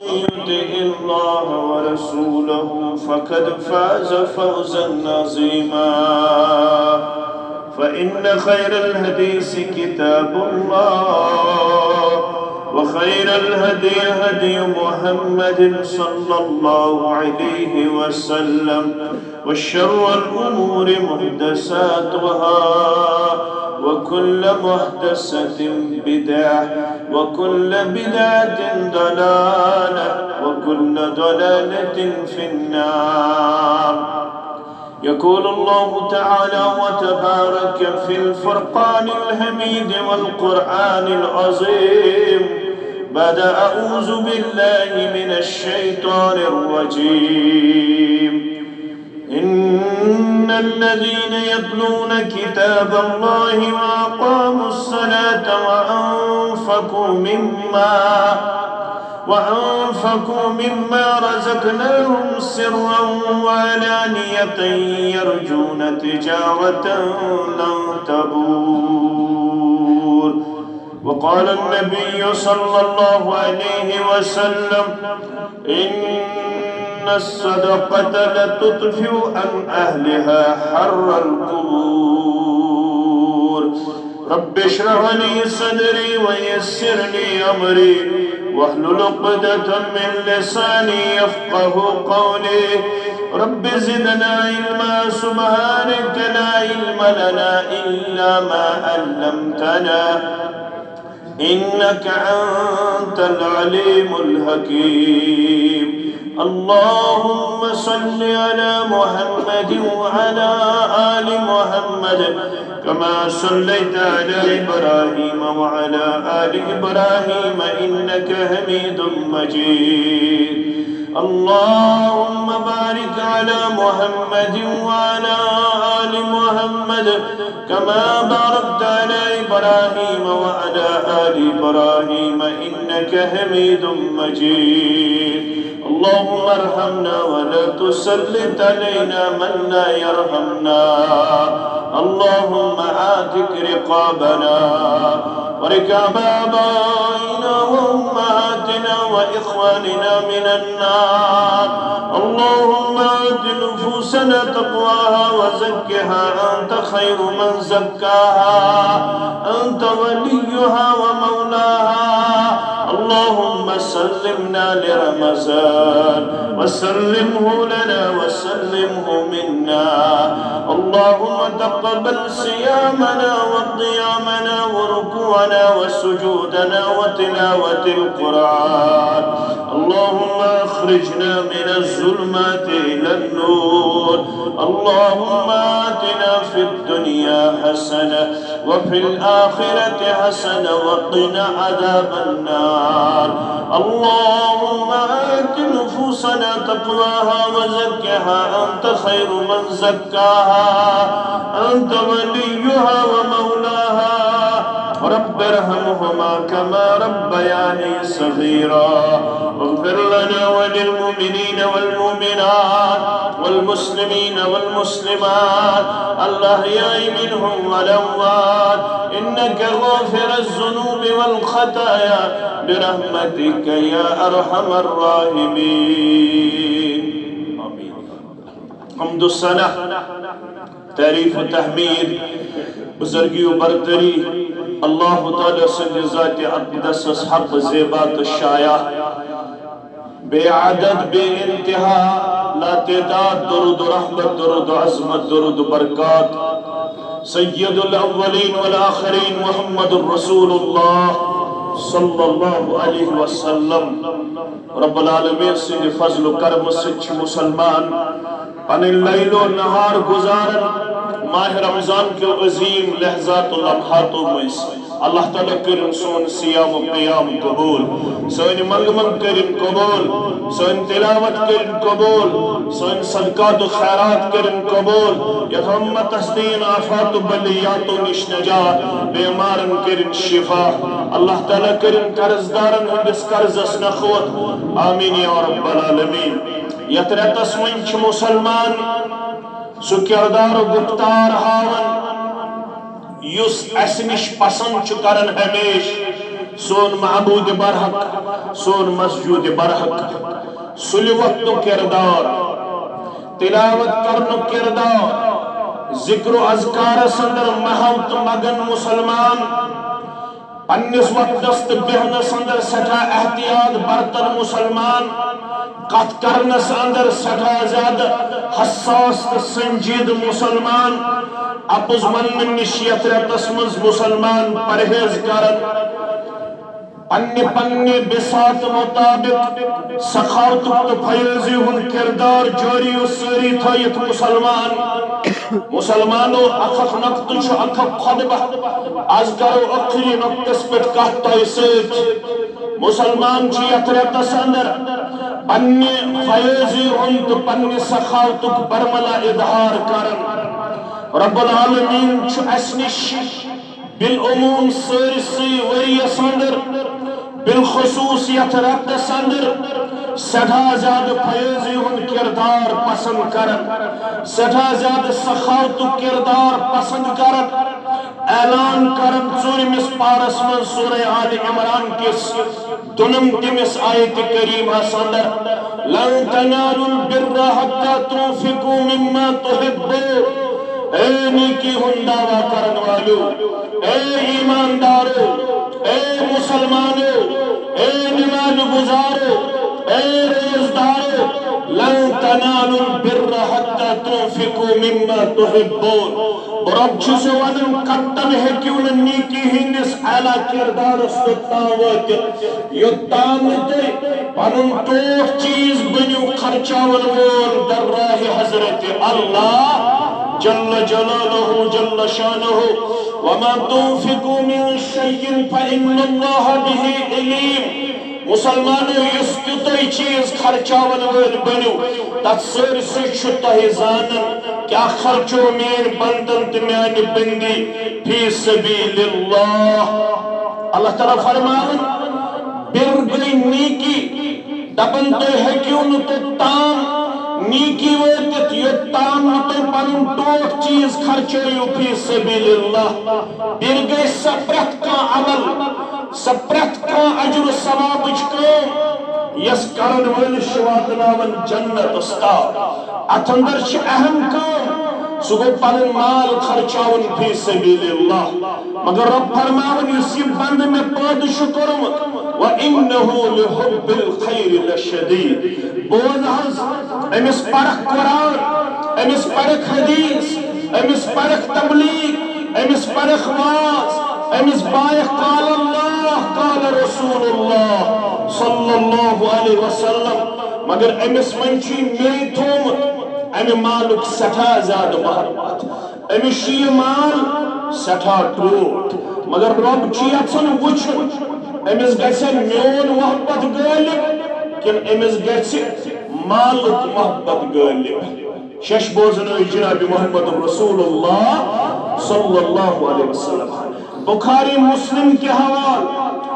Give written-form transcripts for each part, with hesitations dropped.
يطع الله ورسوله فقد فاز فوزا عظيما فإن خير الحديث كتاب الله وخير الهدي هدي محمد صلى الله عليه وسلم وشر الأمور محدثاتها وكل محدثة بدعة وكل بدعة ضلالة وكل ضلالة في النار. يقول الله تعالى وتبارك في الفرقان الحميد والقرآن العظيم بعد أعوذ بالله من الشيطان الرجيم إن الذين يتلون كتاب الله وأقاموا الصلاة وأنفقوا مما رزقناهم سرا وعلانية يرجون تجارة لن تبور. وقال النبي صلى الله عليه وسلم إن الصدقة لتطفئ عن أهلها حر القبور. رب اشرح لي صدري ويسر لي أمري واحلل عقدة من لساني يفقه قولي. رب زدنا علما سبحانك لا علم لنا إلا ما علمتنا إنك أنت العليم الحكيم. اللهم صل على محمد وعلى آل محمد كما صليت على إبراهيم وعلى آل إبراهيم إنك حميد مجيد. اللهم بارك على محمد وعلى آل محمد كما باركت على إبراهيم وعلى آل إبراهيم إنك حميد مجيد. اللهم ارحمنا ولا تسلط علينا من لا يرحمنا. اللهم آتك رقابنا وركاب آبائنا وأمهاتنا وإخواننا من النار. اللهم آت نفوسنا تقواها وزكها أنت خير من زكاها أنت وليها ومولاها. اللهم سلمنا لرمضان وسلمه لنا وسلمه منا. اللهم تقبل صيامنا وقيامنا وركوعنا وسجودنا وتلاوة القرآن. اللهم أخرجنا من الظلمات إلى النور. اللهم آتنا في الدنيا حسنة وفي الآخرة حسنة وقنا عذاب النار. اللهم آت نفوسنا تقواها وزكها أنت خير من زكاها أنت وليها ومولاها. رب ارحمهما كما ربياني صغيرا. واغفر لنا وللمؤمنين والمؤمنات والمسلمين والمسلمات الأحياء منهم والأموات إنك غافر الذنوب والخطايا برحمتك يا أرحم الراحمين. آمين. حمد الصلاة تعریف و تحمید بزرگی و برتری اللہ تعالی سند ذات اقدس حق زیبات الشایع بے عدد بے انتہا لا تعداد درود و رحمت درود و عظمت درود و برکات سید الاولین والآخرین محمد الرسول اللہ صلی اللہ علیہ وسلم. رب العالمین سند فضل و کرم سچ مسلمان پن لیل و نہار گزارن ماہ رمضان کے عظیم لحظات و لمحات و مز اللہ تعالیٰ کرن سون سیام و قیام قبول سون منگمن کرن قبول سون تلاوت کرن قبول سون صدقات و خیرات کرن قبول یتھمت تسدین آفات و بلیات و نشنجات بیمارن کرن شفا اللہ تعالیٰ کرن قرضدارن ہندس قرضس نخوت آمین یا رب العالمین. یترتس ونچ مسلمان سو کردار و گفتار ہاون یس اس نش پسند چھ کرن ہمیش سون معبود برحق سون مسجود برحق سلی وقت کردار تلاوت کرن کردار ذکر و اذکار سندر محوت مگن مسلمان پنس وقتست بہنس اندر سٹھا احتیاط برتن مسلمان قط کرنس اندر سٹھا زیادہ حساس سنجید مسلمان اپز من نشیت رتس مز مسلمان پرہیز کرن پنی بسات مطابق سخاوت تو فیضی ہن کردار جاری و سری تھایت مسلمانو اخخ نقطش اخخ خدبہ از کرو اخری نقطس پت کہتا سیچ مسلمان چی اتریتس اندر پنی فیضی ہن تو پنی سخاوت برملا اظہار کرن رب العالمین چو اسنش بالعموم سرسی وریس اندر بالخصوصیت رب سندر سٹھا زیادہ فیضی ہن کردار پسند کرن سٹھا زیادہ سخاوت کردار پسند کرن اعلان کرن ژوٗرمِس پارس من سورہ آل عمران کس دنم تمس آیت کریمہ سندر لن تنالوا البر حتى تنفقوا مما تحبون اے نیکی ہن دعویٰ کرن والو اے ایماندارو اے مسلمانو اے نماز گزارو اے روزدارو لن تنالوا البر حتى تنفقوا مما تحبون رب چھس ونن قطن ہیکیون نیکی ہندس اعلیٰ کردارس تاوت یوتام تے پنن ٹوٹ چیز بنیو خرچاون وول در راہ حضرت اللہ جل جلالہ جل شانہ وما تنفقوا من شيء فإن الله به عليم مسلمانو یس تیوتائی چیز خرچاون وول بنیو تت سرسی چھ تہ زانن کیا خرچو مین بندن تو میان بندی فی سبیل اللہ اللہ تعالیٰ فرمان بر گئی نیکی دبن تو ہیکیون تو تام نیکی ویتت یوتام تو پنن ٹوٹ چیز خرچویو فی سبیل اللہ بر گئی سپرت کا عمل سپرت کا اجر ثواب کام یس کرن ول شواتناون جنت استا اتندر چھ اہم کام سو گو پنن مال خرچاون فی سبیل اللہ مگر رب فرماون یس یہ بند میں پاد شکرمت وَإِنَّهُ لِحُبِّ الْخَيْرِ لَشَدِيدٍ بوز حض امس پڑک قرآن امس پڑک حدیث امس پڑک تبلیغ امس پڑک واز امس بائق قال اللہ قال رسول اللہ صلی اللہ علیہ وسلم مگر امس منچی میں تھومت امی مالک سٹھا زیادہ محبت امی شی مال سٹھا ٹوٹ مگر رب چی اتسن وچن امس گھر میون محبت غالب کن امس گھر مالک محبت غالب شش بوزن جناب محمد رسول اللہ صلی اللہ علیہ وسلم بخاری مسلم کے حوال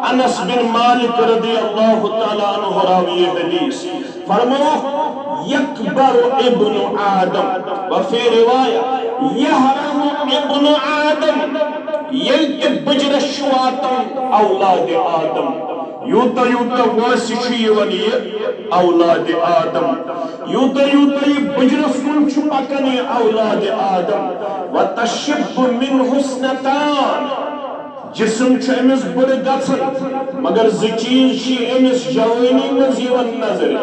انس بن مالک رضی اللہ تعالیٰ عنہ راوی حدیث فرمو یکبر ابن آدم وفی روایہ یحرم ابن آدم یلت بجر شواتم اولاد آدم یوتا یوتا واسی چھی ونی اولاد آدم یوتا یوتا یہ بجرس کن چھپکنی اولاد آدم وتشب من حسنتان جسم چھ امس بڑ گژھن مگر زٕ چیز چھ امس جوانی منٛز یِوان نظر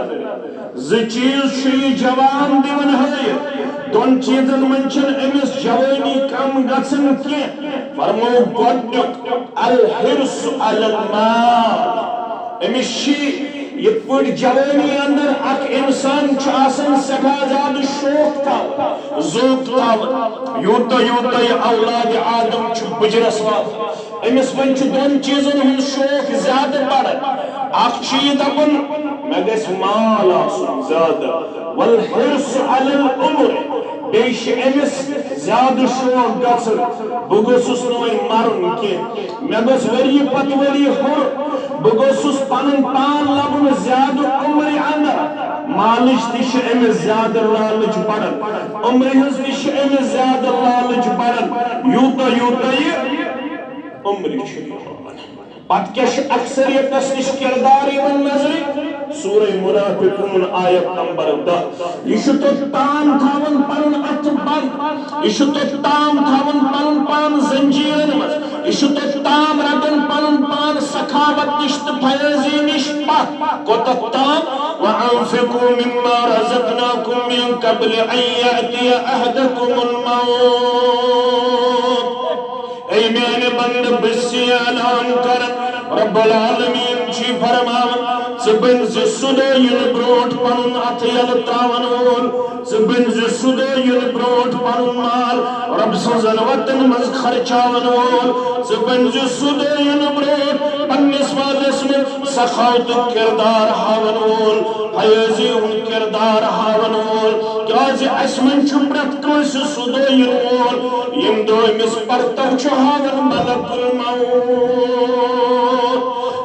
زٕ چیز چھ یہ جوان دِوان ہٲیِتھ دۄن چیزن منٛز چھنہٕ امس جوانی کم گژھن کینٛہہ فرمو گۄڈنیُک الحرص علی المال امس چھ یِتھ پٲٹھۍ جوانی اندر اکھ انسان چھ آسان سٮ۪ٹھاہ زیادٕ شوق تھاوان ذوق تھاوان یوٗتاہ یوٗتاہ یہِ اولاد آدم چھ بجرس واتان امس ون چھ دون چیزن ہند شوق زیادہ بڑھان اکھ چھ یہ دپان مےٚ گژھِ مال آسُن زیادہ والحرص علی العمر بیٚیہِ چھ امس زیادٕ شوق گژھان بہٕ گوٚژھُس نہٕ وۄنۍ مرُن کینٛہہ مےٚ گوٚژھ ؤری پتہٕ ؤری ہُر بہٕ گوٚژھُس پنُن پان لبُن زیادٕ عمرِ اندر مالٕچ تہِ چھ امس زیادٕ لالٕچ بڑھان عمرِ ہٕنٛز تہِ چھ امس زیادٕ لالٕچ بڑھان یوٗتاہ یوٗتاہ یہِ عمرِ چھ پت کیا اکثریت نش کردار نظر سورہ منافقون آیت نمبر 10 یہ تام تھاون پن ات بند یہ تام تھاون پن پان زنجیرن مز یہ تام رٹن پن پان سخاوت نش تو فیضی نش پت کوتت تام وانفقوا مما رزقناكم من قبل ان ياتي احدكم الموت اے میانے بند بسی اعلان کرن رب العالمین چی فرماون زبن ز سدو ین بروٹ پنن ات یل تراون وول زبن ز سدو ین بروٹ پنن مال رب سزن وطن مز خرچاون وول زبن ز سدو ین بروٹ پنس مالس میں سخاوت کردار ہاون وول فیضی ہن کردار ہاون وول کیازِ اس من چھ پرت کانس سدو ین وول یم دو مس پرتو چھ ہاون ملک الموت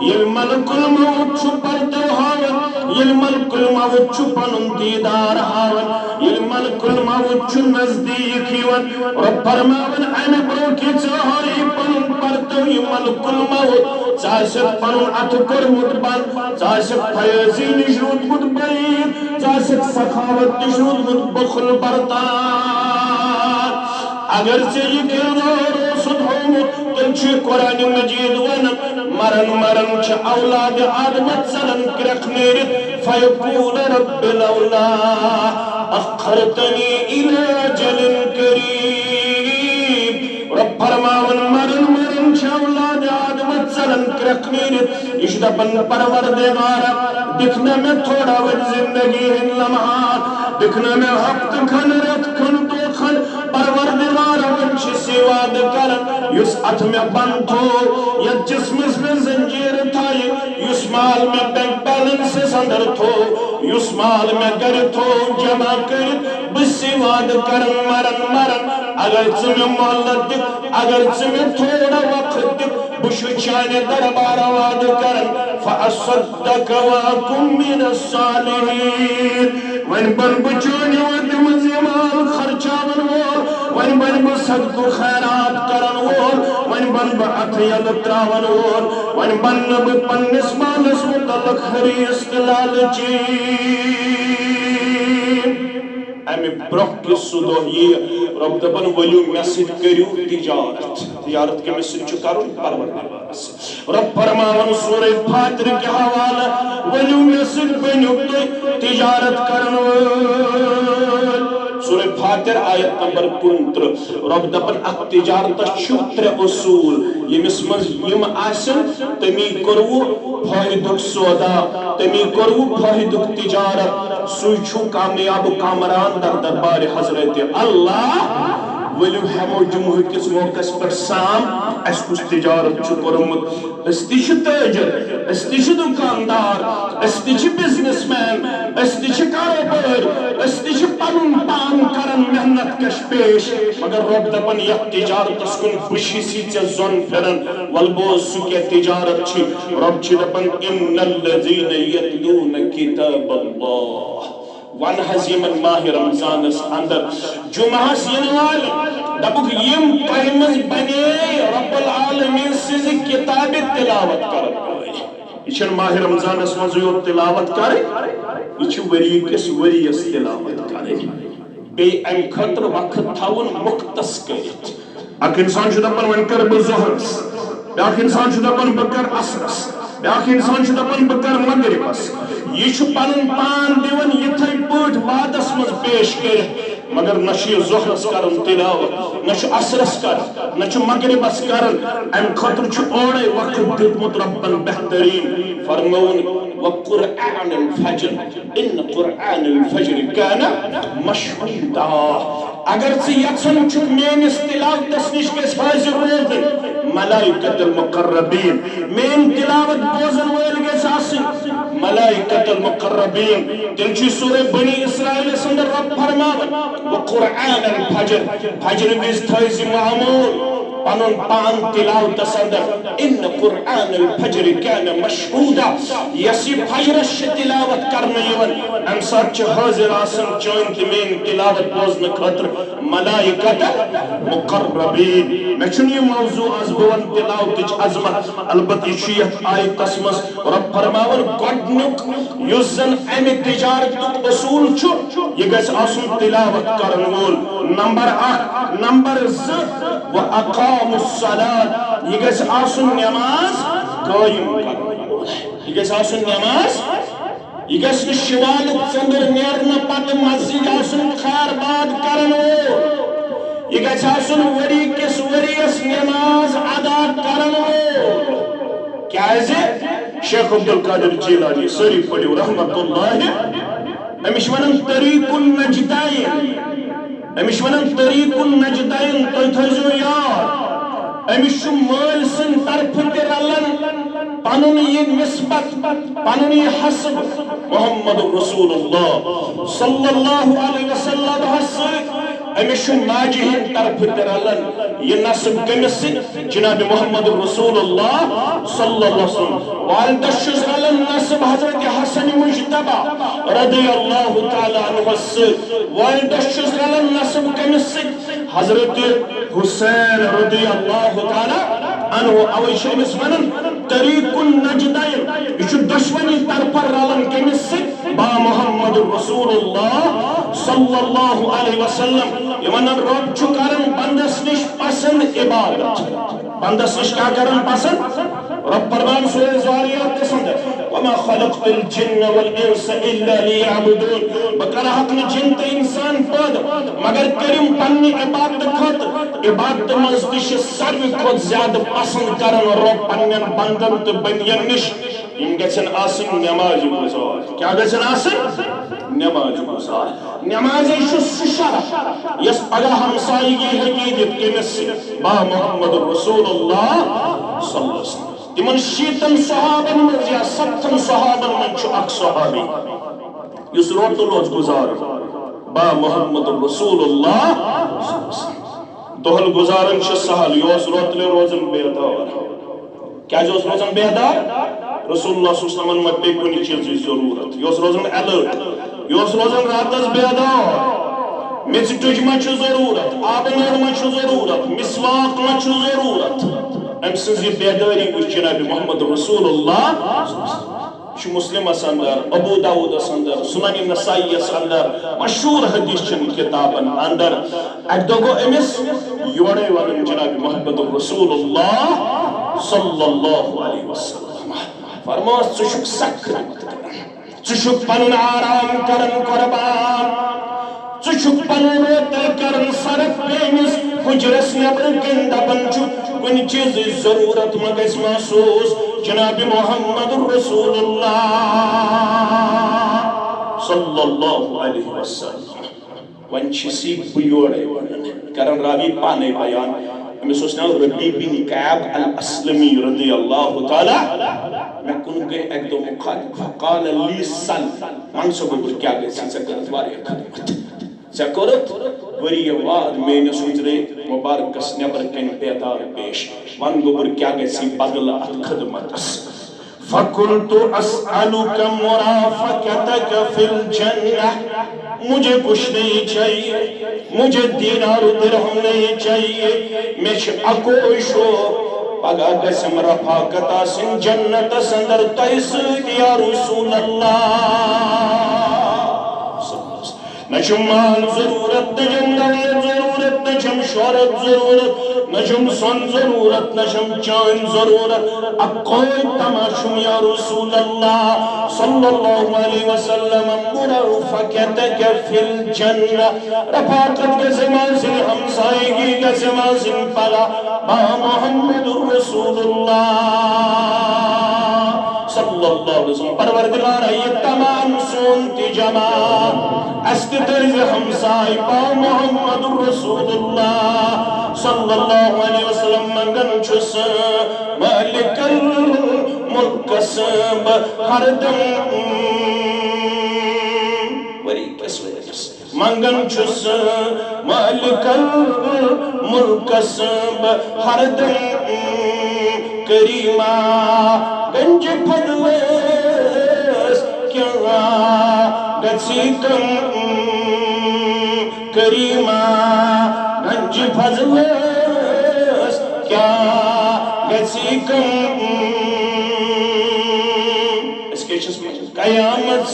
یل ملک الموت چھ پرتو ہاون یل ملک الموت چھ پنن دیدار ہاون یل ملک الموت چھ نزدیک یون رب فرماون امہ برو کی ژہاری پنن پرتو یہ ملک الموت ژاسک پنن اتھ کورمت بند ژاسک فیضی نش روٗدمُت بعید ژاسک سخاوت نش روٗدمُت بخل بردار اگر سے یہ کردار اوسط ہومت تیل چھ قرآن مجید ونن مرن مرن چھ اولاد آدمت زلن کرک نیرت فیقول رب لولا اخرتنی الى اجل قریب رب فرماون مرن مرن چھ اولاد آدمت زلن کرک نیرت اشتا بن پروردگارا دکھنا میں تھوڑا وقت زندگی ہن لمحات دکھنا میں ہفت کھن رت کھن دو کھن پروردگار ونچ سواد کرن یس اتھ میں بند تھو یا جسمس میں زنجیر تھائی یس مال میں بینک بیلنس اندر تھو یس مال میں گر تھو جمع کر بسواد کرن مرن مرن اگر چمیں محلت دک اگر چمیں تھوڑا وقت دک بشو چانے دربار واد کرن فأصدق وأكن من الصالحين وين بن بچونی ود مزیمال خرچاون وول وين بن بصدق خیرات کرن وول وين بن بعطیل تراون وول وين بن بپنس مالس متعلق حریص لالچی امی برک کی سدو یہ رب دبن ولیو مسجد کریو تجارت کے مسجد چکارو پروردگار سے رب فرماون سورہ فاتر کے حوالہ ولیو مسجد بنیو تجارت کرنو سورہ فاتر آیت نمبر 15 رب دبن اک تجارت چھتر اصول یمس مز یم آسن تمی کرو فائدک سودا تمی کرو فائدک تجارت سوئی چھو کامیاب کامران در دربار حضرت اللہ ولیو ہمو جمہوری کس موقع پر سام اس کس تجارت چھو کرمت استی چھ تاجر استی چھ دکاندار استی چھ بزنس مین استی چھ کاروبار استی چھ پنن پان کرن محنت کش پیش مگر رب دپن یک تجارت اس کن بشی سی چھ زن پھرن والبوز سکے تجارت چھ رب چھ دپن ان الذین یتلون کتاب اللہ وان حزیمن ماہ رمضان اس اندر جمعہ سینوال دبک یم قیمز بنے رب العالمین سیز کتاب تلاوت کر یہ ماہ رمضان اس مزیور تلاوت کرے یہ وری کس وری اس تلاوت کرے بے ام خطر وقت تھاون مختص کرت اک انسان شدہ پر ونکر بزہرس بیاک انسان شدہ پر بکر عصرس بیاک انسان شدہ پر بکر مغربس یہ چھو پنن پان دیون یتھائی پوٹ وادس مز پیش کر مگر نشی زہرس کرن تلاوت نشی عصرس کر نشی مغربس کرن ام خطر چھو اوڑے وقت دیت مطربن بہترین فرمون وقرآن الفجر ان قرآن الفجر کانا مشہودا اگر سے یکسن چھو مین استلاوت تسنیش کے حاضر روزن ملائکت المقربین مین تلاوت بوزن ویل کے ساسن ملائکت المقربین تلچی سورہ بنی اسرائیل سندر رب فرماون وقرآن الفجر فجر ویز تھائزی معمول پنن پان تلاوت سندر ان قرآن الفجر کان مشہودا یسی فجرش تلاوت کرنے یون ام سات چھ حاضر آسن چون تمین تلاوت بوزن خطر ملائکت مقربین میں چھن یہ موضوع از بون تلاوت عظمت البتی شیعت آیت تسمس رب فرماون گۄڈنیُک یُس زن امہِ تجارتُک اصول چھُ یہ گژھِ آسُن تلاوت کرن وول نمبر 1 نمبر 2 وَأَقَامُ الصَّلَاةِ یہ گژھِ آسُن نماز قائم کرن وول یہ گژھِ آسُن نماز یہ گژھِ نہٕ شوالہٕ ژٔنٛدٕر نیرنہٕ پتہٕ مسجد آسُن خیر باد کرن وول یہ گژھِ آسُن ؤری کِس ؤرِیَس نماز ادا کرن وول کیازِ شیخ عبدالقادر جیلانی سٲری پٔرِو رحمت اللہ أمِس ونان طریق النجدین أمِس ونان طریق النجدین تُہۍ تھٲیزیو یاد أمِس چھُ مٲلۍ سٕنٛدِ طرفہٕ تہِ رلان پنُن یہِ نسبت پنُن یہِ حسب محمد رسول اللہ صلی اللہ علیہ وسلم سۭتۍ أمِس چھُ ماجہِ ہٕنٛدِ طرفہٕ تہِ رلان یہِ نسب کٔمِس سۭتۍ جناب محمد رسول اللہ صلی اللہ علیہ وسلم والدس چھُس رلان نسب حضرت حسن مجتبی رضی اللہ تعالیٰ عنہ سۭتۍ والدس چھُس رلان نسب کٔمِس سۭتۍ حضرت حسین رضی اللہ تعالیٰ عنہ اوے چھِ أمِس ونان طریق النجدین یہ چھُ دشمنی طرفہٕ رلان کٔمِس سۭتۍ با محمد رسول اللہ صلی اللہ علیہ وسلم یہ ونان رب چھُ کران بندس نش پسند عبادت بندس نش کیا کران پسند رب فرمان سورہ زاریات اندر وما خلقت الجن والانس الا ليعبدون بکرہت نہ جن تہ انسان پٲدٕ مگر کٔرِم پننہِ عبادت خٲطرٕ عبادت منٛز تہِ چھِ ساروی کھۄتہٕ زیادٕ پسند کران رب پننٮ۪ن بندن تہٕ بنین نش یم گژھن آسٕنۍ نماز گزار کیا گژھن آسٕنۍ نماز گزار نمازے چھُ سُہ شرح یس پگاہ ہمسایگی ہیٚکہِ دِتھ کٔمِس با محمد رسول اللہ صلی اللہ علیہ وسلم تمن شیطن صحابن منٛز یا 70 صحابن منٛز چھُ اکھ صحابی یُس روتُل اوس گزار با محمد رسول اللہ دۄہل گزارن چھُ سہل یہِ اوس روتلہِ روزان بیدار کیازِ اوس روزان بیدار رسول اللہ صلی اللہ علیہ وسلم ما پیٚیہِ کُنہِ چیٖزٕچ ضروٗرت یہِ اوس روزان ایلٲرٹ یہِ اوس روزان راتس بیدار میٚژِ ٹُج ما چھُ ضروٗرت آبہٕ نٲر ما چھُ ضروٗرت مسواک ما چھُ ضروٗرت أمۍ سٕنٛز یہِ بیدٲری وٕچھ جناب محمد رسول اللہ چھُ مسلمس اندر ابو داؤدس اندر سنن نسائیس اندر مشہور حدیث چن کتابن اندر اکہ دۄہ گوٚو أمِس یورے ونُن جناب محمد رسول اللہ صلی اللہ علیہ وسلم فرماس ژٕ چھُکھ سخ خدمت کران ژٕ چھُکھ پنُن آرام کران قربان ژٕ چھُکھ پنُن روتل کران صرف بیٚمِس حجرس نیبر کن دپان چھُ کُنہِ چیٖزٕچ ضروٗرت ما گژھِ محسوٗس جناب محمد رسول اللہ صلی اللہ علیہ وسلم وۄنۍ چھِ سی بہٕ یورے ونان کران راوی پانے بیان أمِس اوس ناو ربی بن کعب الاسلمی رضی اللہ تعالیٰ مےٚ کُن گٔے اکہِ دۄہ مخاطب فقال لی سل ون سا بہٕ کیٛاہ گژھِ ژےٚ کٔرٕتھ واریاہ خدمت ژےٚ کوٚرُتھ ؤرِیہِ واد میٲنِس حُجرے مُبارکس نیبر کَنہِ بیدار پیش ون گوٚبُر کیٛاہ گژھِ بدلہٕ اتھ خدمتس فَقُلْتُ أَسْأَلُكَ مُرَافَقَتَكَ فِي الْجَنَّةِ مجھے کچھ نہیں چاہیے مجھے دینار و درہم نہیں چاہیے میں چھِ اکوئی شوق پگاہ گژھم رفاقت آسن جنت اندر تۄہہِ سۭتۍ یا رسول اللہ نہ چھُم مال ضروٗرت نہ چھُم دولت ضروٗرت نہ چھُم شہرت ضروٗرت نہ چھُم سۄن ضروٗرت نہ چھُم چٲنۍ ضروٗرت اکوئی تما چھُم یا رسول اللہ صلی اللہ علیہ وسلم مرافقتک فی الجنہ رفاقت گژھم آسٕنۍ ہمسایگی گژھم آسٕنۍ پگاہ با محمد رسول اللہ صلی اللہ علیہ وسلم پروردگار یہ تمام سونتی جمع استدرز ہمسائی با محمد رسول اللہ صلی اللہ علیہ وسلم منگن چھس مالک الملک سب ہر دم وری کس وجہ منگن چھس مالک الملکس ہردم کریما گنج فضلس کیا گچھی کم کریما گنج فضلس کیا گچھی کم اس کے چشم قیامت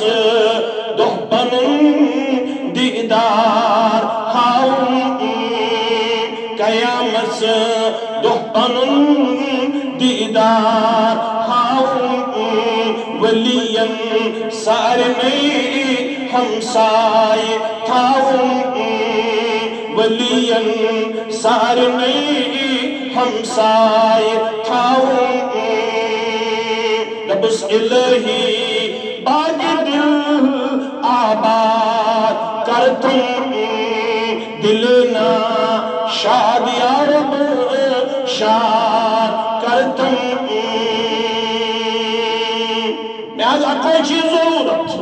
دہ پنن دیدار ہاؤں قیامت دہ پنن دیدار ہاؤں ولین سارنی ہمسائے تھاؤں ولین سارنی ہمسائے تھاؤں نبس الہی باغ دل آباد کرتم دلنا شاد یا رب شاد کرتم لہذا کوئی چیز ضرورت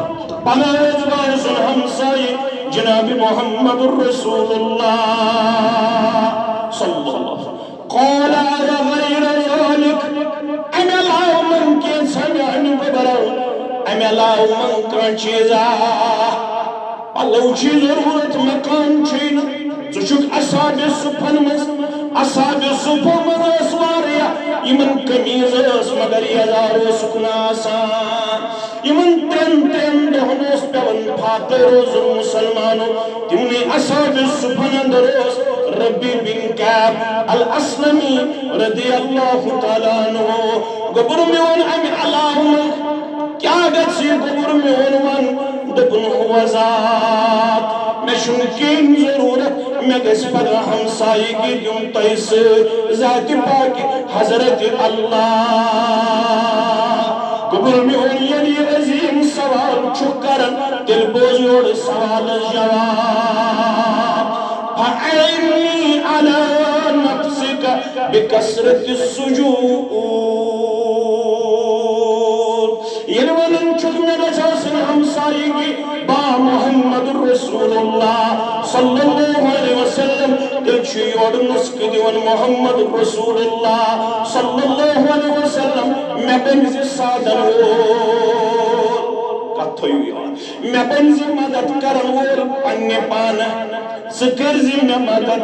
پناز بائزن ہمسائی جناب محمد الرسول اللہ صلی اللہ علیہ وسلم قول على غیر ذلك امی اللہ من کے سمعنی ببرو امی اللہ من کا چیزا اللہ چیز ضرورت مکان چین چوچک اصحاب صفن مز اصحاب صفن مز اسواریا یمن کمیز اس مگر یزار سکن آسان یمن ترن دہن اس پیون پھاتے روز مسلمانوں تمہیں اصحاب صفن اندروز ربی بن کعب الاسلمی رضی اللہ تعالیٰ عنہ گبر میں ان امی اللہ من کیا گچی گبر میں ان دبن ہوا ذات میں شنکین ضرورت میں گس پگا ہمسائی کی دوں تیس ذات پاک حضرت اللہ قبر میں ان یعنی عظیم سوال چھکرن دل بوجوڑ سوال جواب فَعِنِّي عَلَى نَفْسِكَ بِكَسْرَةِ السُّجُودِ یہ ونن چھک میں نجاسن ہمسائی کی با محمد الرسول اللہ صلی اللہ علیہ وسلم دل چھیوڑ نسک دیون محمد الرسول اللہ صلی اللہ علیہ وسلم میں بنزی سادن ہو میں بنزی مدد کرن وول پننے پانا سکرزی میں مدد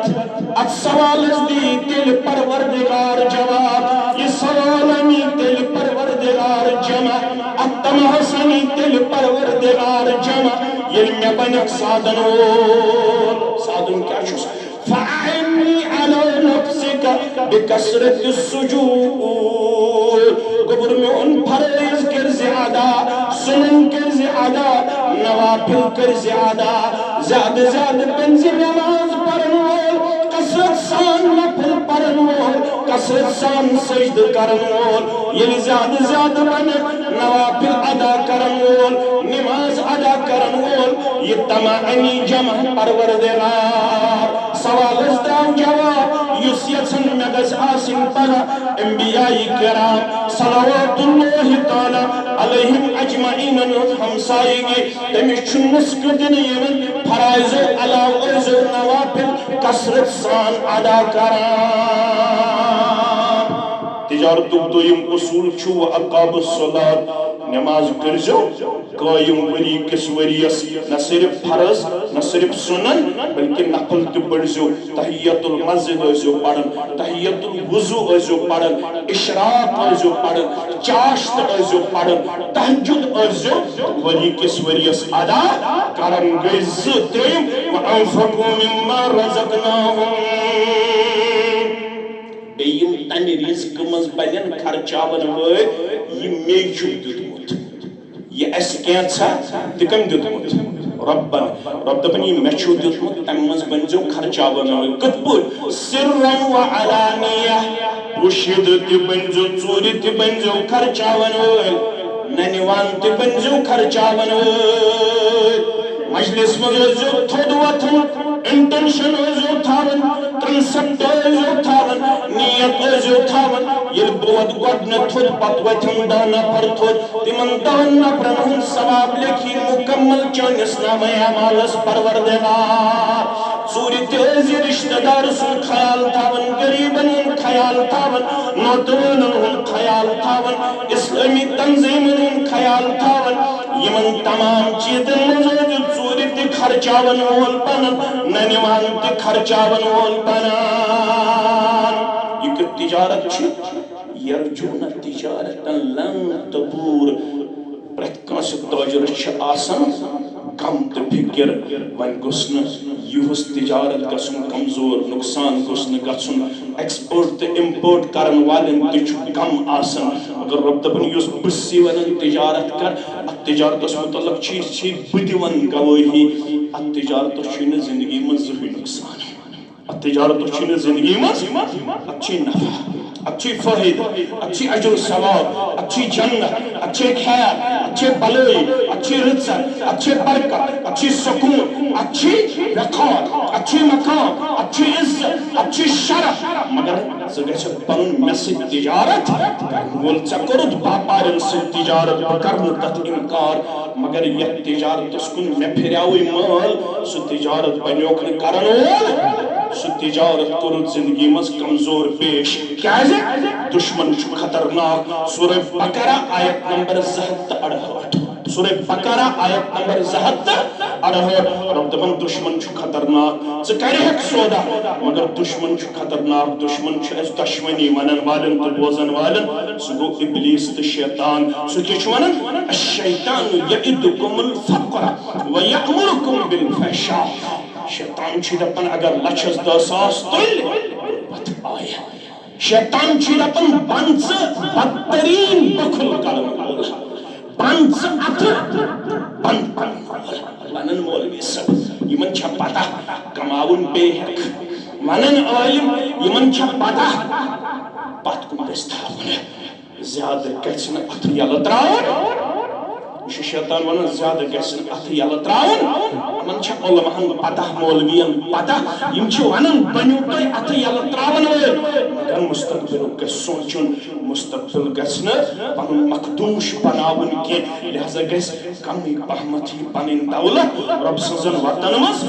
ات سوال اس دی دل پروردگار جواب یہ سوالنی دل پروردگار جمع ات تمحسنی دل پروردگار جمع یہ میں بنک سادن وول سادن کیا چھو فَعِنِّي عَلَى نَفْسِكَ بِكَسْرَةِ السُّجُودِ قبر میں ان فرائض کر زیادہ سنن کر زیادہ نوافل کر زیادہ زیادہ بنزی نماز پڑھن وول کسرت سان نفل پڑھن وول کسرت سان سجد کرن وول یہ زیادہ بن نوافل ادا کرن وول نماز ادا کرن وول یہ تمامی جمع پروردگار سوال اس دام جواب یسیتن مگز آسن پگا انبیاء کرام صلوات اللہ تعالی علیہم اجمعین ہمسائی گے تمیشن نسک دن یمن فرائض و علاو عرض و نوافل کسرت سان ادا کرام تجارت دویم اصول چھو اقاب الصلاة نماز کرزو قائم وری کس وریس نہ صرف فرض نہ صرف سنن بلکہ نقل تو بڑھزو تحییت المسجد ازو پڑھن تحییت الوضو ازو پڑھن اشراق ازو پڑھن چاشت ازو پڑھن تحجد ازو وری کس وریس ادا کرن گز تیم وانفقوا مما رزقناهم بیم تن رزق مز بنن خرچاون وے یہ میچو دیتمت یہ اس کینسا تکم دیتمت ربن رب دپن یہ میچو دیتمت تم مز بنزو خرچاون وے کت پور سرا و علانیہ پوشید تی بنزو چوری تی بنزو خرچاون وے ننیوان تی بنزو خرچاون وے مجلس مجلسو تھوڑ وطن انٹنشن ازو تھاون کنسپٹ ازو تھاون نیت ازو تھاون یہ بود گوڑن تھوڑ پت وطن دانا پر تھوڑ تمن دانا پرنہن سواب لکھی مکمل مکمل چانس نام اعمالس پروردگار ژوٗرِ تہِ ٲسۍ رشتہٕ دار سُنٛد خیال تھاوان غریٖبن ہُنٛد خیال تھاوان نوتوانن ہُنٛد خیال تھاوان اسلٲمی تنظیٖمن ہُنٛد خیال تھاوان یمن تمام چیزن منٛز ٲسۍ ژوٗرِ تہِ خرچاون وول بنان نہ نِوان تہِ خرچاون وول بنان یہ کیُتھ تجارت چھِ یرجوٗنہ تجارتن لن تبوٗر پرٛٮ۪تھ کٲنٛسہِ تٲجرس چھِ آسان غم تہٕ فِکر وۄنۍ گوٚژھ نہٕ یِہُس تجارت گژھُن کمزور نقصان گوٚژھ نہٕ گژھُن ایکسپورٹ تہٕ امپورٹ کرن والٮ۪ن تہِ چھُ غم آسان مگر رۄب دپان یُس بہٕ چھُسے ونان تجارت کر اتھ تجارتس متعلق چھِ بہٕ دِوان گوٲہی اتھ تجارتس چھُے نہٕ زندگی منٛز زٕہٕنۍ نقصان اتھ تجارتس چھُے نہٕ زندگی منٛز اتھ چھُے نفع اچھی فائدہ اچھی اجر ثواب اچھی جنت اچھے خیر اچھے بلائی اچھی رزق اچھے برکت اچھی سکون اچھی وقار اچھی مقام اچھی عزت اچھی شرف مگر ژٕ گژھکھ پنُن مےٚ سۭتۍ تجارت وول ژےٚ کوٚرُتھ باپارٮ۪ن سۭتۍ تجارت بہٕ کرٕ نہٕ تتھ انکار مگر یتھ تجارتس کُن مےٚ پھِریوٕے مٲل سُہ تجارت بنیوکھ نہٕ کرن وول سُہ تجارت کوٚرُتھ زندگی منٛز کمزور پیش کیازِ دشمن چھُ خطرناک سورہ بقرہ آیت نمبر 268 سورہ بقرہ آیت نمبر 268 رب دپان دشمن چھُ خطرناک ژٕ کرِہکھ سودا مگر دشمن چھُ خطرناک دشمن چھُ اسہِ دشمنی ونن والٮ۪ن تہٕ بوزن والٮ۪ن سُہ گوٚو ابلیس تہٕ شیطان سُہ کیٛاہ چھُ ونان الشیطان یعدکم الفقر ویأمرکم بالفحشاء شیطان چھُ دپان اگر لچھس 10,000 تُلۍ پتہٕ آیہِ شیطان چھُ دپان بن ژٕ بدترین بخل کرن وول بن ژٕ اتھٕ بند کرن وول ونن مولوی صٲب یمن چھا پتہ کماوُن بیٚیہِ ہیٚکھ ونن عٲلم یمن چھا پتہ پتھ کُن گژھِ تھاوُن زیادٕ گژھِ نہٕ اتھٕ یلہٕ تراوُن یہ شیطان ونان زیادہ گژھن اتھ یلہٕ تراوُن یمن چھا علماہن پتہ مولوین پتہ یم چھِ ونان بنیو تُہۍ اتھ یلہٕ تراون وٲلۍ مگر مستقبلُک گژھِ سونچُن مستقبل گژھِ نہٕ پنُن مخدوش بناوُن کینٛہہ لہذا گژھِ کمٕے پہمتھ یہِ پنٕنۍ دولت رۄب سٕنٛزن وتن منٛز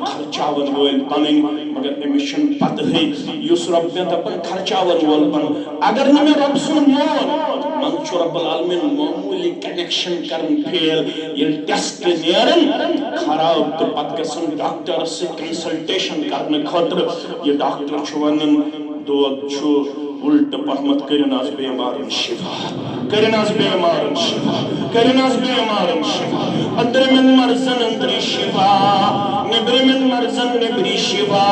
خرچاون وٲلۍ بنٕنۍ مگر أمِس چھنہٕ پتہٕے یُس رۄب مےٚ دپان خرچاون وول بن اگر نہٕ مےٚ رۄب سُنٛد مون من چھُ رب العالمین معموٗلی کنیکشن کرن فیل ییٚلہِ ٹیسٹ نیرن خراب تہٕ پتہٕ گژھن ڈاکٹرس سۭتۍ کنسلٹیشن کرنہٕ خٲطرٕ یہِ ڈاکٹر چھُ ونان دود چھُ الٹہٕ پہمتھ کٔرِن آز بیمارن شفا کٔرِن آز بیمارن شفا کٔرِن آز بیمارن شفا أنٛدرِمٮ۪ن مرضن أنٛدری شفا نیٚبرِمٮ۪ن مرضن نیٚبری شفا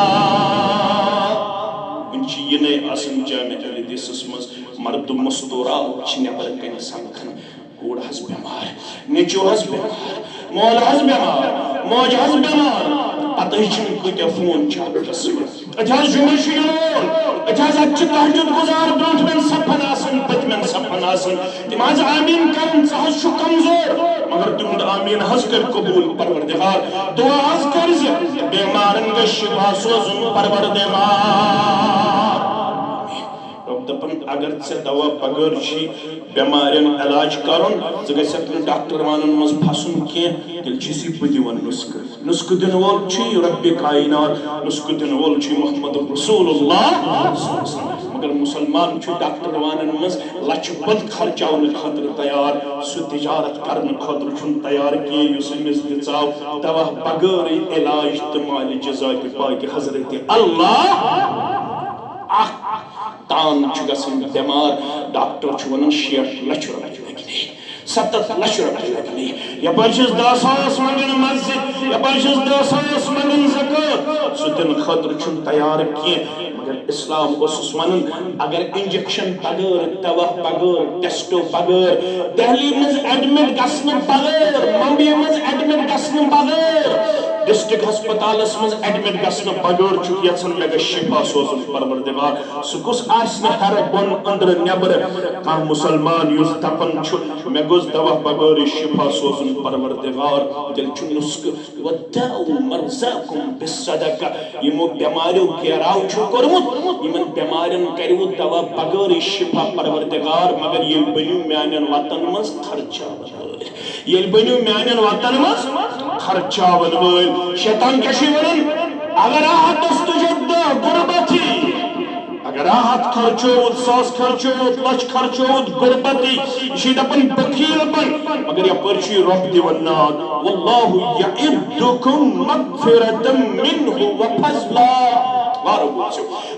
وۄنۍ چھِ یِنَے آسان جامع حدیثس منٛز مرد مستورات چھِ نٮ۪بر کَنہِ سمکھان کوٗر حظ بٮ۪مار نیٚچوٗ حظ بٮ۪مار مول حظ بٮ۪مار موج حظ بٮ۪مار پتہٕ چھِنہٕ کۭتیاہ فون چھِ اتھس أتۍ حظ جُمعہ چھُ یِنہٕ وول أتۍ حظ اَتہِ چھِ تہجُد گُزار برٛونٛٹھمٮ۪ن صفن آسان پٔتمٮ۪ن صفن آسان تِم حظ آمیٖن کران ژٕ حظ چھُکھ کمزور مگر تِہُنٛد آمیٖن حظ کٔرۍ قبوٗل پروردگار دعا حظ کٔرزِ بیمارن گژھِ شفا سوزُن پروردگار دپان اگر ژےٚ دوا بغٲر چھِ بٮ۪مارٮ۪ن علاج کرُن ژٕ گژھکھ نہٕ ڈاکٹر وانن منٛز پھسُن کینٛہہ تیٚلہِ چھُسی بہٕ دِوان نُسخہٕ نُسخہٕ دِنہٕ وول چھُے ربِ کاینات نُسخہٕ دِنہٕ وول چھُے محمد رسول اللہ مگر مسلمان چھُ ڈاکٹر وانن منٛز لچھِ بد خرچاونہٕ خٲطرٕ تیار سُہ تجارت کرنہٕ خٲطرٕ چھُنہٕ تیار کینٛہہ یُس أمِس دِژاو دوا بغٲرٕے علاج تہٕ مالِچ ذاتِ پاکِ حضرتِ اللہ تان چھُ گژھان بٮ۪مار ڈاکٹر چھُ ونان 60 لچھ رۄپیہِ لگنے 70 لچھ رۄپیہِ لگنے یپٲرۍ چھِس 10,000 منگان مسجد یپٲرۍ چھِس 10,000 منگان زکات سُہ دِنہٕ خٲطرٕ چھُنہٕ تیار کینٛہہ مگر اسلام اوسُس ونان اگر انجیکشن بغٲر دوا بغٲر ٹیسٹو بغٲر دہلی منٛز ایڈمٹ گژھنہٕ بغٲر ممبئی منٛز ایڈمٹ گژھنہٕ بغٲر ڈسٹرکٹ ہسپتالس منٛز ایڈمٹ گژھنہٕ بغٲر چھُکھ یژھان مےٚ گژھِ شفا سوزُن پروردگار سُہ کُس آسہِ نہٕ ہرٕ بۄن أنٛدرٕ نٮ۪برٕ کانٛہہ مُسلمان یُس دپان چھُ مےٚ گوٚژھ دوا بغٲرٕے شفا سوزُن پروردگار تیٚلہِ چھُ نُسخہٕ وَدَّعُوا مَرْضَاكُمْ بِالصَّدَقَةِ یِمو بٮ۪ماریو گیراو چھُ کوٚرمُت یِمن بٮ۪مارٮ۪ن کٔرِو دوا بغٲرٕے شفا پروردگار مگر ییٚلہِ بٔنِو میانٮ۪ن وطن منٛز خرچاون وٲلۍ یل بنیو میانن وطن مز خرچاون ول شیطان کشی ونن اگر آہت استجد غربتی اگر آہت خرچوت ساس خرچوت لچ خرچوت غربتی شید اپن بخیل پن مگر یا پرچی رب دیوناد واللہ یعدکم مغفرتا منہ وفضلا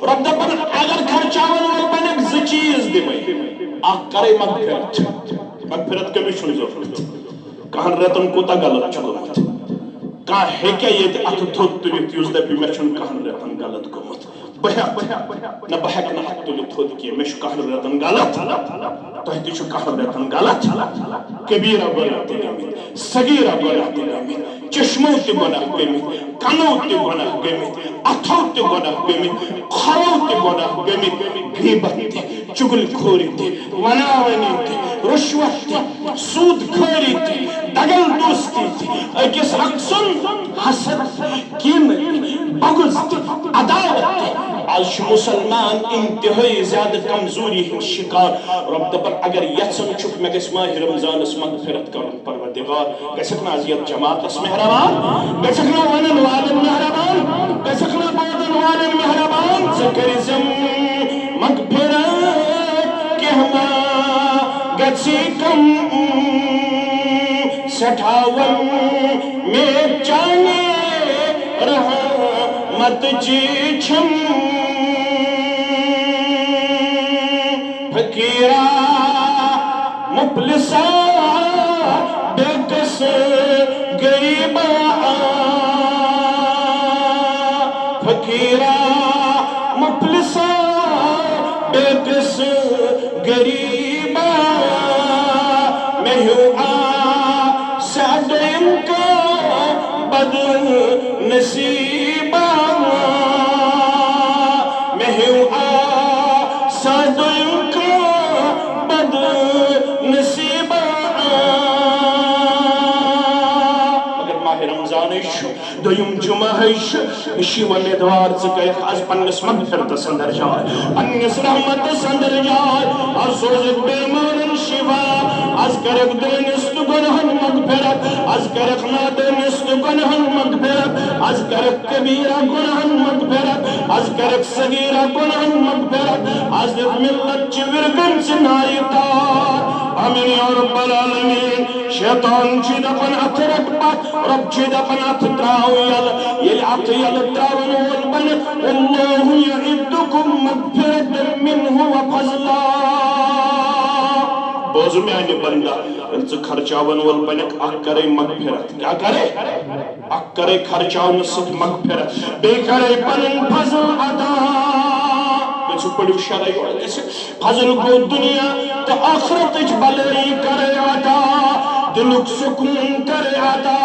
رب دپن اگر خرچاون ول بنک ز چیز دمائی اخ کرے مغفرت کمی چھن ضرورت کہن رتن کوتا غلط چھگمت کہاں ہے کیا یہ ات تھوت تلیت یوز دپی میں چھن کہن رتن غلط گمت بہک نہ بہک نہ ات تلیت تھوت کی میں چھو کہن رتن غلط تہتی چھو کہن رتن غلط کبیرہ گناہ تگمت صغیرہ گناہ تگمت چشمو تی گناہ گمت کنو تی گناہ گمت اتھو تی گناہ گمت خرو تی گناہ گمت غیبت تی چگل کھوری تی وناونی تی رشوت تی سود کھوری تی دگل دوستی تی اکس حق سن حسد کین بغض تی عداوت تی آج مسلمان انتہائی زیادہ کمزوری ہن شکار رب دبر اگر یتسن چھپ میں گس ماہ رمضان اس مغفرت کرن پروردگار گسکنا ازیت جماعت اس مہربان گسکنا ونن والن مہربان گسکنا بودن والن مہربان زکرزم مغفرت کہما گسی کم سٹھاون میں چانے رحمت جی چھم فقیرہ مفلسہ بے کس غریبہ فقیرہ مفلسہ بے کس غریبہ میں ہوں سادم کا بد نصیبہ میں ہوں سادم کا بد نصیبہ اگر ماہ رمضان شو دویم جمعہ شی ومیدوار زکای از پنس مغفرت سندر جائے پنس رحمت سندر جائے اور سوزک بیمارن شفا از کرک دنست گنہن مغفرت از کرک نادنست گنہن مغفرت از کرک کبیرہ گنہن مغفرت از کرک صغیرہ گنہن مغفرت از ملت چورگن سنائی تار آمین یا رب العالمین شیطان چید اپن اترک بات رب چید اپن اتراو یل ات یل تراون والبن اللہ یعدکم مغفرت منہ وفضلا بوزو میں آنے بندہ انسا خرچاون والبنک اک کرے مغفرت کیا کرے؟ اک کرے خرچاون ست مغفرت بے کرے پنن فضل عطا بچو پڑھو شرعی وردیسے فضل کو دنیا تو آخرت اچ بلائی کرے عطا دلک سکون کرے عطا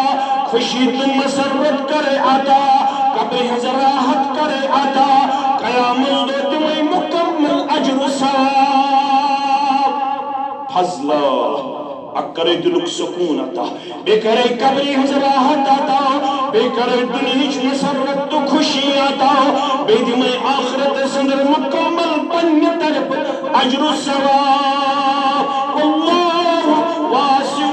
خوشی تو مسرت کرے عطا قبر حضراحت کرے عطا قیامت دو تمہیں مکمل عجر و ثواب فضلہ اکرے دلک سکون عطا بے کرے قبری حضراحت عطا بے کرے دنیچ مسرت تو خوشی عطا بے دمائی آخرت سندر مکمل پنی طرف عجر و ثواب اللہ واسع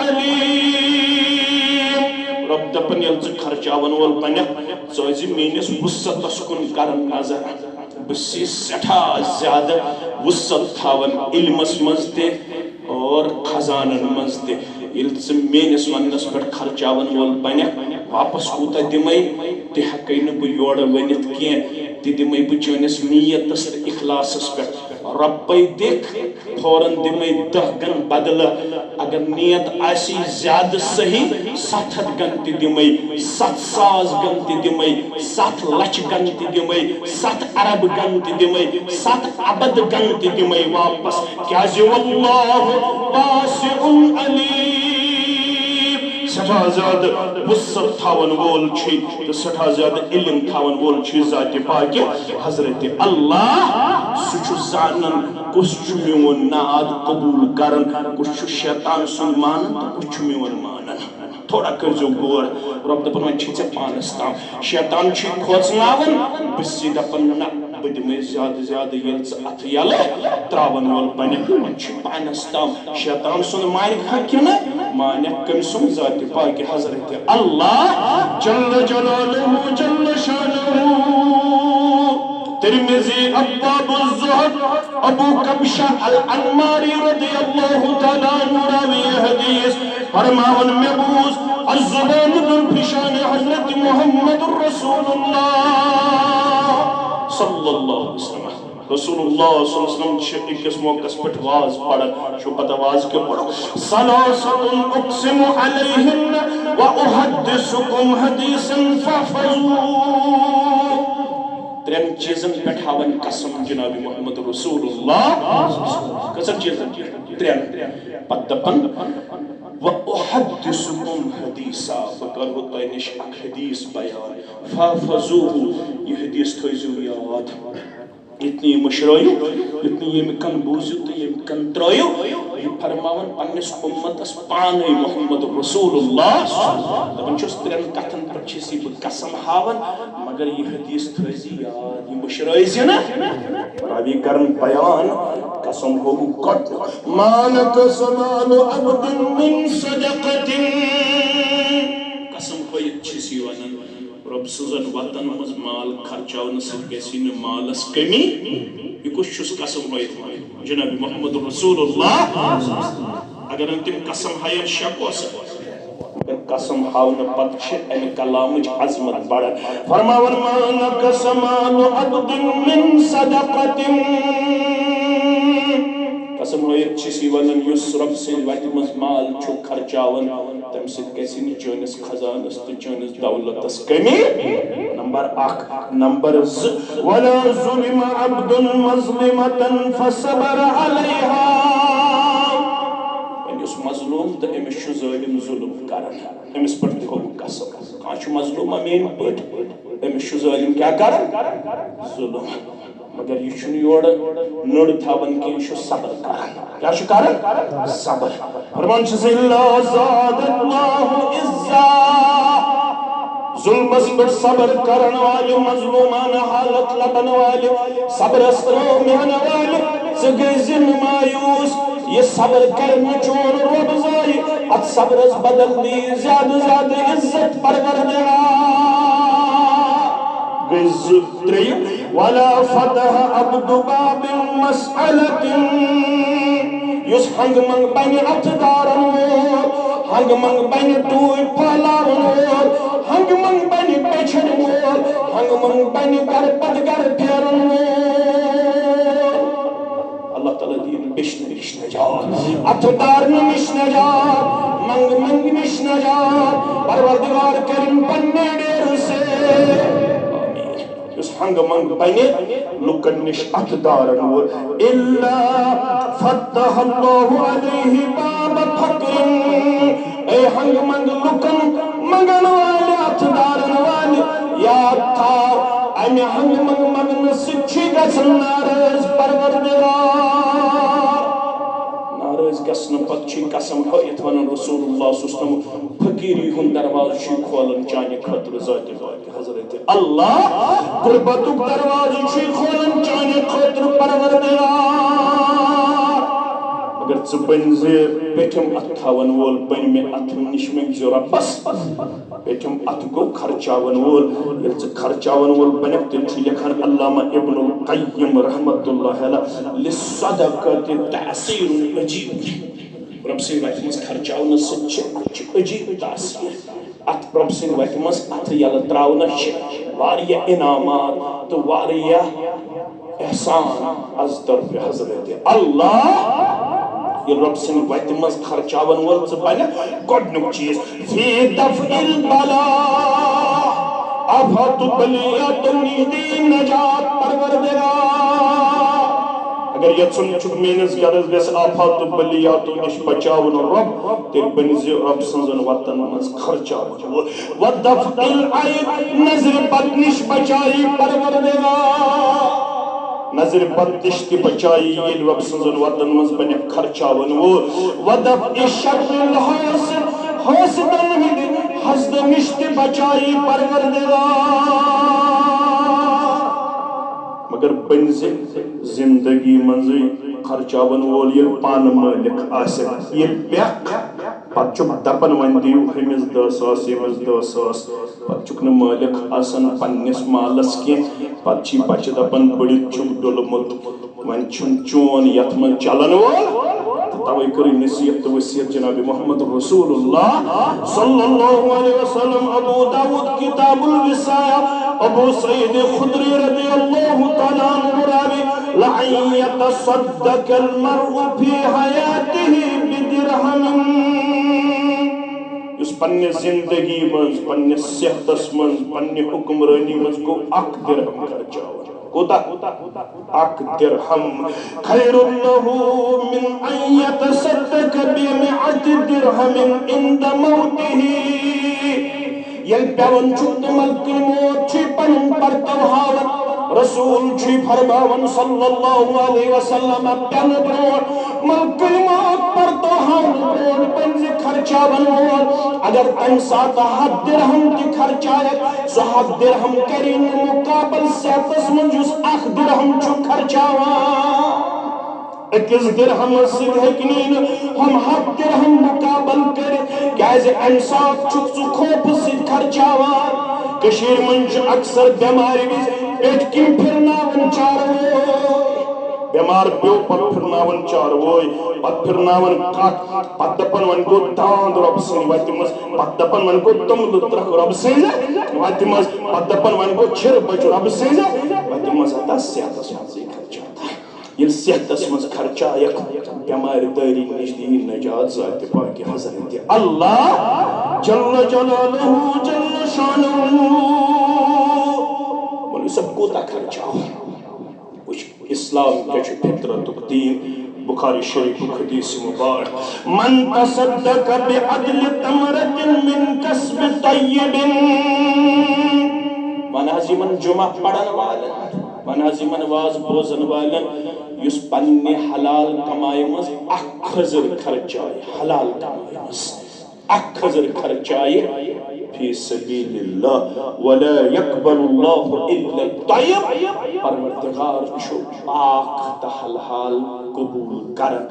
علیم رب دپن یلچ خرچاون وول بنک سوزی مینس وسط اسکن کرن نظر بسی سٹھا زیادہ وسط تھاون علمس مزتے اور خزانن مزتے یلچ مینس ونس پر خرچاون وول بنک واپس کوتا دمائی تی حقین بو یوڑ ونیت کین تی دمائی بو چونس نیت است اخلاص اس پر ربی دیکھ فوراں دمائی 10 گن بدل اگر نیت آسی زیادہ صحیح 7 گن تی دمائی 7,000 گن تی دمائی 7 لچ گن تی دمائی 7 عرب گن تی دمائی 7 عبد گن تی دمائی واپس کیا زی واللہ واسع علیم سٹھا زیادہ وسط تھاون وول چھی تو سٹھا زیادہ علم تھاون وول چھی ذات پاک حضرت اللہ سچو زانن کس چھو میون ناد قبول کرن کس چھو شیطان سن مانن تو کس چھو میون مانن تھوڑا کرزو گور رب دپن وان چھی ژے پانس تام شیطان چھی کھوژناون بسی دپن نہ بہ دمے زیادہ زیادہ یل ژٕ اتھ یلہٕ تراون وول بنہِ وۄنۍ چھُ پانس تام شیطان سُنٛد مانہِ کِنہٕ مانیٚکھ کٔمۍ سُنٛد ذاتِ پاکِ حضرت اللہ جل جلالہ جل شانہ ترمذی ابواب الزہد ابو کبشہ الانماری رضی اللہ تعالیٰ عنہ راوی حدیث فرماون میں بوز الزبان در پیشان حضرت محمد رسول اللہ صلی اللہ علیہ وسلم رسول اللہ صلی اللہ علیہ وسلم چھے اکس موقع پٹ واز پڑھا شو پتہ واز کے پڑھو صلاصت اقسم علیہن و احدثکم حدیثا فحفظو ترین چیزن پہ ہاون قسم جناب محمد رسول اللہ قسم چیزن ترین پتہ دپن وَأُحَدِّثُكُمْ حَدِيثًا بکرہو تۄہہِ نِش اکھ حدیث بیان فَحْفَظُوهُ یہ حدیث تھٲیزیو یاد اتنی مشرٲیو اتنی ییٚمہِ کن بوٗزِو تہٕ ییٚمہِ کن ترٲیو یہ فرماون پننس امتس پانے محمد رسول اللہ دپان چھُس ترین کتھن پٮ۪ٹھ چھس یہ بہٕ قسم ہاون مگر یہ حدیث تھٲیزِ یاد یہ مشرٲیزِ نہٕ راوی کرن بیان قسم ہو گۄڈٕ ما نقص مال عبد من صدقة قسم ہویت چھس یہ ونان رب سٕنٛزن وتن منٛز مال خرچاونہٕ سۭتۍ گژھِ نہٕ مالس کمی یہ کُس چھُس قسم ہویت ونان جناب محمد رسول اللہ اگر ان تم قسم ہاین شک اوس مگر قسم ہاونہٕ پتہٕ چھِ امہِ کلامٕچ عظمت بڑھان فرماون ما نقص مال عبد من صدقة قسم ہویت چھس یہ ونان یُس رب سٕنٛزِ وتہِ منٛز مال چھُ خرچاون تمہِ سۭتۍ گژھِ نہٕ چٲنِس خزانس تہٕ چٲنِس دولتس کمی نمبر اکھ نمبر زٕ ولا ظلم عبد مظلمة فصبر عليها یُس مظلوم تہٕ أمِس چھُ ظٲلم ظلم کران أمِس پٮ۪ٹھ تہِ ہوٚو قسم کانٛہہ چھُ مظلوم میٲنۍ پٲٹھۍ أمِس چھُ ظٲلم کیٛاہ کران ظلم مگر یہ چھُنہٕ یورٕ نٔڑ تھاوان کینٛہہ یہِ چھُ صبر کران کیٛاہ چھُ کران صبر فرمان چھُس الا زاد اللہ عزا ظلمس پٮ۪ٹھ صبر کرن والہِ مظلومانہ حالت لبن والہِ صبرس رٲومِہن والہِ ژٕ گٔژھِ نہٕ مایوٗس یہ صبر کرنہٕ چون رۄب زایہِ اتھ صبرس بدل دی زیادٕ زیادٕ عزت پروردگار ولا فتح عبد باب مسألة یُس ہنگ منگ بنہِ اتھ دارن وول ہنگ منگ بنہِ ٹوٗپۍ پھہلاون وول ہنگ منگ بنہِ پیچھن وول ہنگ منگ بنہِ گرٕ پتہٕ گرٕ پھیرن وول اللہ تعالیٰ دین بشنہ نش نجات اتھ دارن نش نجات منگ منگ نش نجات پروردگار کریم پننے ڈیر سے اس ہنگ منگ بنے لکن نش اتھ دارن وول الا فتح اللہ علیہ باب فقر اے ہنگ منگ لکن منگن والے اتھ دارن والے یاد تھاو امہ ہنگ منگ منگن سۭتۍ چھُ گژھان ناراض پروردگار ناراض گژھنہٕ پتہٕ چھُ قسم ہٲیِتھ ونان رسول اللہ صلی اللہ علیہ وسلم فقیری ہُنٛد دروازٕ چھُ کھولان چانہِ خٲطرٕ ذاتِ پاکِ حضرت اللہ غربتُک دروازٕ چھُ کھولان چانہِ خٲطرٕ پروردگار اگر ژٕ بٔنۍ زِ پیٚٹھِم اَتھٕ تھاون وول بٔنۍ مےٚ اَتھٕ نِش منٛگزِ رۄبس پیٚٹھِم اَتھٕ گوٚو خرچاون وول ییٚلہِ ژٕ خرچاون وول بنکھ تیٚلہِ چھُ لیکھان علامہ ابن القیم رحمۃ اللہ علیہ للصدقۃ تأثیر عجیب رب سٕنٛدِ وتہِ منٛز خرچاونہٕ سۭتۍ چھِ عجیب تاثیر اتھ رب سٕنٛدِ وتہِ منٛز اتھٕ یلہٕ تراونس چھِ واریاہ انعامات تہٕ واریاہ احسان از طرفِ حضرت اللہ یہ رب سٕنٛدِ وتہِ منٛز خرچاون وول ژٕ بنکھ گۄڈنیُک چیٖز فی دفع البلاء آفات بلیات نِش دی نجات پروردگار اگر یژھُن چھُکھ میٲنِس گرس گژھِ آفات بلیاتو نِش بچاوُن رب تیٚلہِ بٔنۍ زِ رب سٕنٛزن وتن منٛز خرچاون وول ودفع العیب نظرِ بد نِش بچایی پروردگار نظر بد نش تہِ بچایی ییٚلہِ رب سٕنٛزن وتن منٛز بنکھ خرچاون وول ودفع شر الحاسد حاسدن ہٕنٛدِ حسدٕ نش تہِ بچایی پروردگار مگر بنزِ زندگی منزی خرچاون وول یہ پان مالک آسے یہ بیک پت چک دپن ون دیو ہمس 10,000 یمس 10,000 پت چک مالک آسن پنس مالس کی پت چھ بچہ دپن بڑت چک ڈولمت ون چھن چون یت من چلن وول توے کری نصیحت تو وصیت جناب محمد رسول اللہ صلی اللہ علیہ وسلم ابو داود کتاب الوصایا ابو سعید خدری رضی اللہ تعالیٰ عنہ راوی لعن يتصدق المرء في حياته بدرهم اس پنی زندگی منز پنی صحتس منز پنی حکمرانی منز کو اک درہم خرچاو کوتا اک درہم خیر اللہ من ان يتصدق بمئة درہم عند موته یل پیون چھوٹ ملک موت چھی پنن پرتو ہاون رسول چھی فرماون صلی اللہ علیہ وسلم پین برون ملک موت پرتو ہاون برون پنز خرچاون وول اگر تم ساتھ 7 درہم کی خرچایت سو 7 درہم کرین مقابل سیتس من جس 8 درہم چھو خرچاوان اکس درہم سید ہکنین ہم 7 درہم مقابل کریں کیازے انصاف چھک سو خوب سید خرچاوان کشیر منچ اکثر بیماری بھی پیٹ کم پھرناون چاروئی بیمار پیو پر پھرناون چاروئی پت پھرناون کات پت دپن ون کو داند رب سین واتی مز پت دپن ون کو تم لطرخ رب سین واتی مز پت دپن ون کو چھر بچ رب سین واتی مز اتا سیاتا سیاتی خرچاتا یہ صحتس مز خرچا یک بیمار داری نجدی نجات ذات پاک حضرت اللہ جل جلالہ جل شانہ مولوی سب کو تا خرچا کچھ اسلام کے چھو فطرت دین بخاری شریف حدیث مبارک من تصدق بعدل تمرت من کسب طیب منازمن جمعہ پڑھن والن منازمن واز بوزن والن یس پنی حلال کمائی مز اک خزر خرچائی حلال کمائی مز اک خزر خرچائی فی سبیل اللہ ولا يقبل اللہ الا الطیب پروردگار چھو پاک تا حلال قبول کرن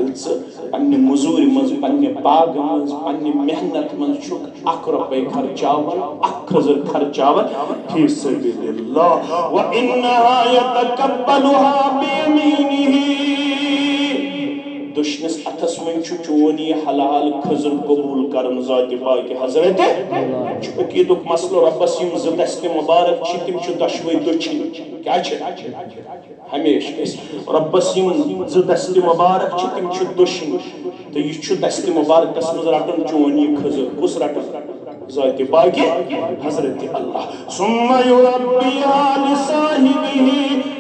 یلس پنی مزوری مز پنی باغ مز پنی محنت مز چھو اک روپے خرچاون اک خزر خرچاون فی سبیل اللہ وَإِنَّهَا يَتَقَبَّلُهَا بِيَمِينِهِ دشنس اتھس من چونی حلال خزر قبول کرن ذات پاک حضرت چونکہ دک مسئلہ ربس یم زدست مبارک چھ تم چھ دشوی دچن کیا چھ ہمیشہ ربس یم زدست مبارک چھ تم چھ دشن تو یہ چھ دست مبارک کس مز رٹن چونی خزر کس رٹن ذات پاک حضرت اللہ ثم يربيها لصاحبه